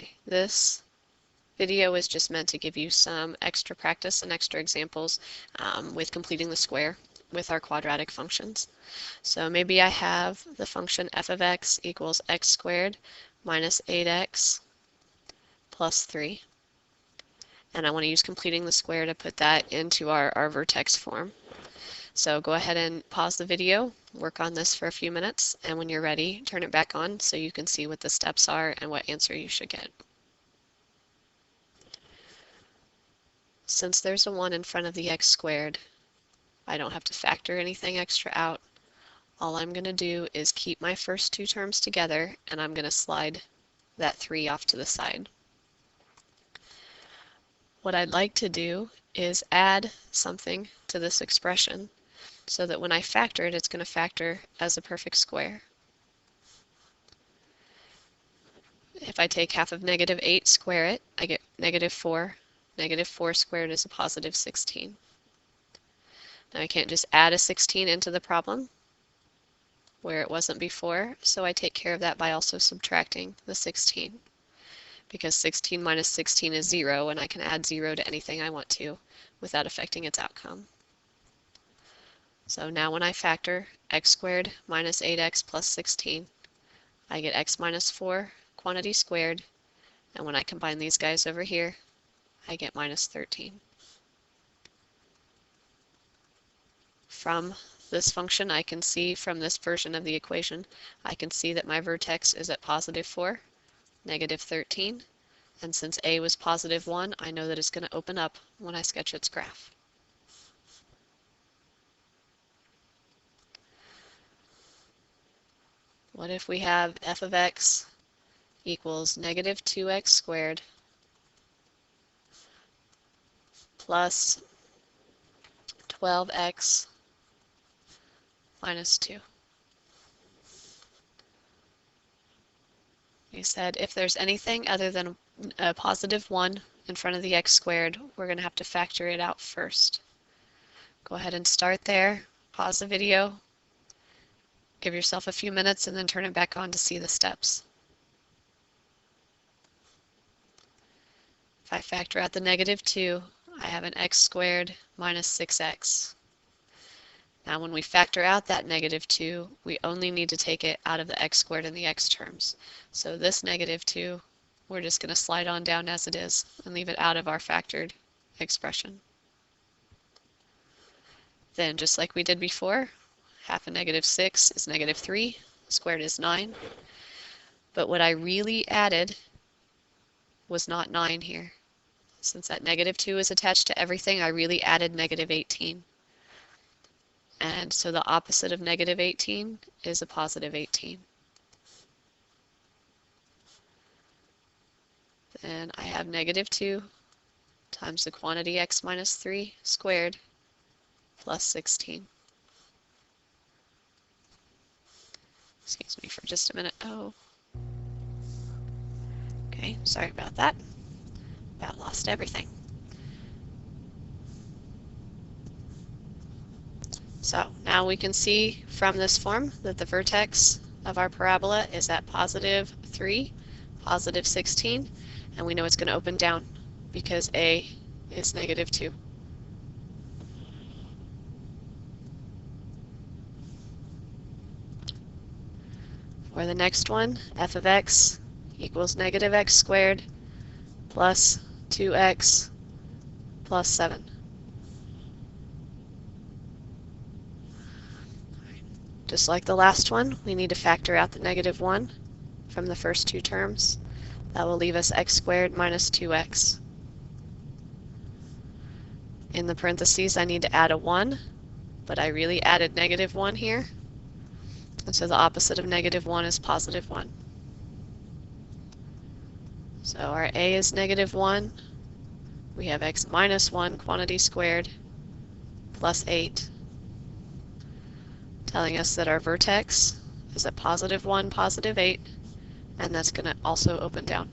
Okay, this video is just meant to give you some extra practice and extra examples with completing the square with our quadratic functions. So maybe I have the function f of x equals x squared minus 8x plus 3. And I want to use completing the square to put that into our vertex form. So go ahead and pause the video, work on this for a few minutes, and when you're ready, turn it back on so you can see what the steps are and what answer you should get. Since there's a 1 in front of the x squared, I don't have to factor anything extra out. All I'm going to do is keep my first two terms together, and I'm going to slide that 3 off to the side. What I'd like to do is add something to this expression so that when I factor it, it's going to factor as a perfect square. If I take half of negative 8, square it, I get negative 4. Negative 4 squared is a positive 16. Now I can't just add a 16 into the problem where it wasn't before, so I take care of that by also subtracting the 16. Because 16 minus 16 is 0, and I can add 0 to anything I want to without affecting its outcome. So now when I factor x squared minus 8x plus 16, I get x minus 4 quantity squared, and when I combine these guys over here, I get minus 13. From this function, I can see from this version of the equation, I can see that my vertex is at positive 4, negative 13, and since a was positive 1, I know that it's going to open up when I sketch its graph. What if we have f of x equals negative 2x squared plus 12x minus 2? We said if there's anything other than a positive 1 in front of the x squared, we're going to have to factor it out first. Go ahead and start there, pause the video, give yourself a few minutes, and then turn it back on to see the steps. If I factor out the negative 2, I have an x squared minus 6x. Now when we factor out that negative 2, we only need to take it out of the x squared and the x terms. So this negative 2, we're just going to slide on down as it is and leave it out of our factored expression. Then just like we did before, half of negative 6 is negative 3, squared is 9. But what I really added was not 9 here. Since that negative 2 is attached to everything, I really added negative 18. And so the opposite of negative 18 is a positive 18. Then I have negative 2 times the quantity x minus 3 squared plus 16. Excuse me for just a minute. Oh. Okay, sorry about that. About lost everything. So now we can see from this form that the vertex of our parabola is at positive 3, positive 16, and we know it's going to open down because a is negative 2. For the next one, f of x equals negative x squared plus 2x plus 7. Just like the last one, we need to factor out the negative 1 from the first two terms. That will leave us x squared minus 2x. In the parentheses, I need to add a 1, but I really added negative 1 here. And so the opposite of negative 1 is positive 1. So our a is negative 1. We have x minus 1 quantity squared plus 8. Telling us that our vertex is at positive 1, positive 8, and that's going to also open down.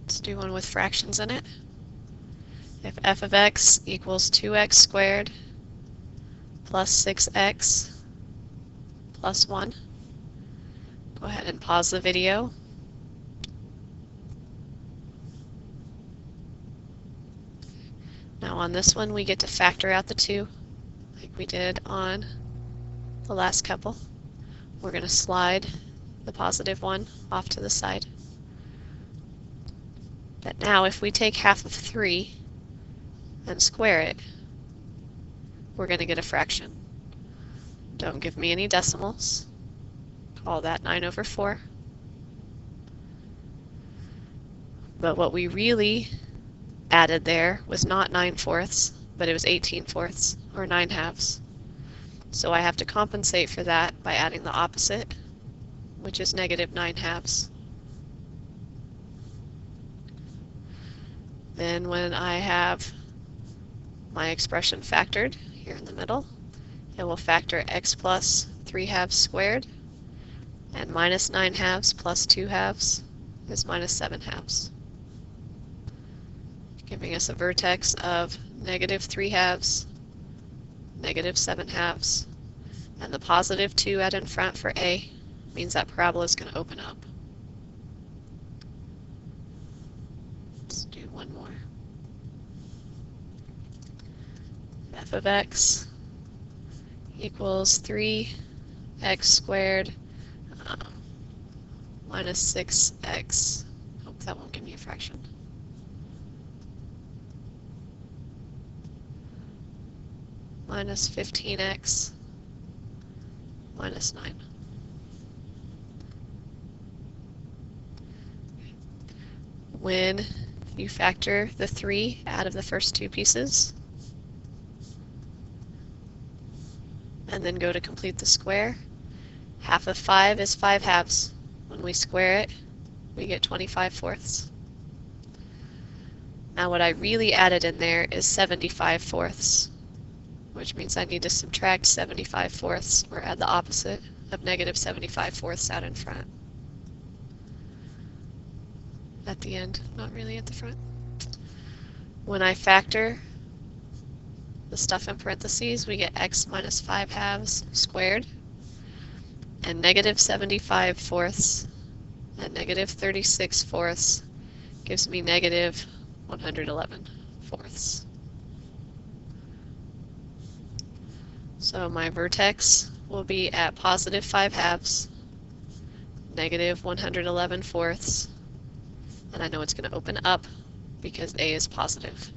Let's do one with fractions in it. If f of x equals 2x squared plus 6x plus 1. Go ahead and pause the video. Now on this one we get to factor out the 2 like we did on the last couple. We're going to slide the positive 1 off to the side. But now if we take half of 3 and square it, we're going to get a fraction. Don't give me any decimals. Call that 9/4. But what we really added there was not 9/4, but it was 18/4, or 9/2. So I have to compensate for that by adding the opposite, which is negative 9/2. Then when I have my expression factored here in the middle, it will factor x plus 3/2 squared, and minus 9/2 plus 2/2 is minus 7/2, giving us a vertex of negative 3/2, negative 7/2, and the positive 2 out in front for A means that parabola is going to open up. Let's do one more. F of x equals 3x squared minus 6x. Hope that won't give me a fraction. Minus 15x minus 9. When you factor the 3 out of the first two pieces, and then go to complete the square, half of 5 is 5/2. When we square it, we get 25/4. Now what I really added in there is 75/4, which means I need to subtract 75/4, or add the opposite of negative 75/4 out in front. At the end, not really at the front. When I factor the stuff in parentheses, we get x minus 5/2 squared, and negative 75/4 and negative 36/4 gives me negative 111/4. So my vertex will be at positive 5/2, negative 111/4, and I know it's going to open up because A is positive.